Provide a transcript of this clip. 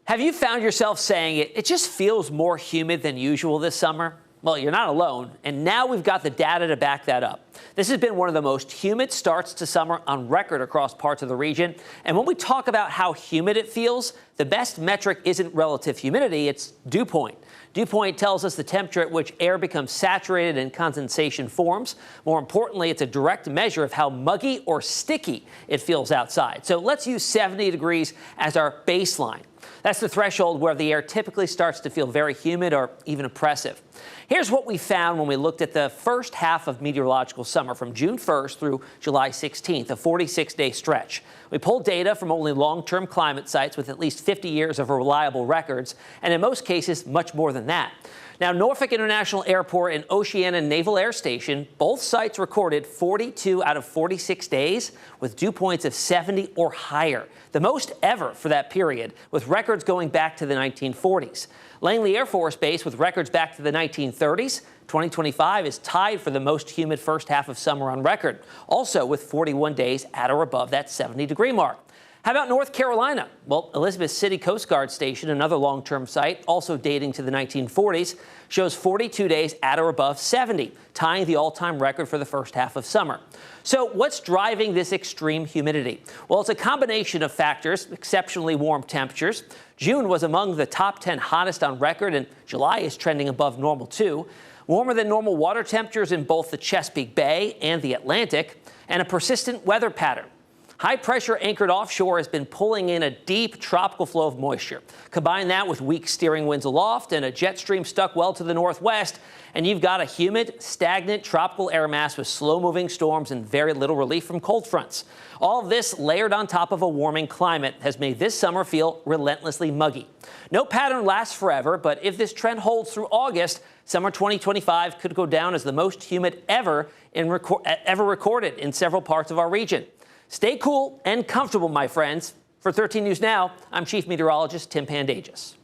Have you found yourself saying it just feels more humid than usual this summer? Well, you're not alone, and now we've got the data to back that up. This has been one of the most humid starts to summer on record across parts of the region. And when we talk about how humid it feels, the best metric isn't relative humidity, it's dew point. Dew point tells us the temperature at which air becomes saturated and condensation forms. More importantly, it's a direct measure of how muggy or sticky it feels outside. So let's use 70 degrees as our baseline. That's the threshold where the air typically starts to feel very humid or even oppressive. Here's what we found when we looked at the first half of meteorological summer from June 1st through July 16th, a 46-day stretch. We pulled data from only long-term climate sites with at least 50 years of reliable records, and in most cases, much more than that. Now, Norfolk International Airport and Oceana Naval Air Station, both sites recorded 42 out of 46 days with dew points of 70 or higher, the most ever for that period, with records going back to the 1940s. Langley Air Force Base, with records back to the 1930s, 2025 is tied for the most humid first half of summer on record, also with 41 days at or above that 70-degree mark. How about North Carolina? Well, Elizabeth City Coast Guard Station, another long-term site, also dating to the 1940s, shows 42 days at or above 70, tying the all-time record for the first half of summer. So what's driving this extreme humidity? Well, it's a combination of factors: exceptionally warm temperatures. June was among the top 10 hottest on record, and July is trending above normal, too. Warmer than normal water temperatures in both the Chesapeake Bay and the Atlantic, and a persistent weather pattern. High pressure anchored offshore has been pulling in a deep tropical flow of moisture. Combine that with weak steering winds aloft and a jet stream stuck well to the northwest, and you've got a humid, stagnant tropical air mass with slow-moving storms and very little relief from cold fronts. All of this, layered on top of a warming climate, has made this summer feel relentlessly muggy. No pattern lasts forever, but if this trend holds through August, summer 2025 could go down as the most humid ever recorded in several parts of our region. Stay cool and comfortable, my friends. For 13 News Now, I'm Chief Meteorologist Tim Pandages.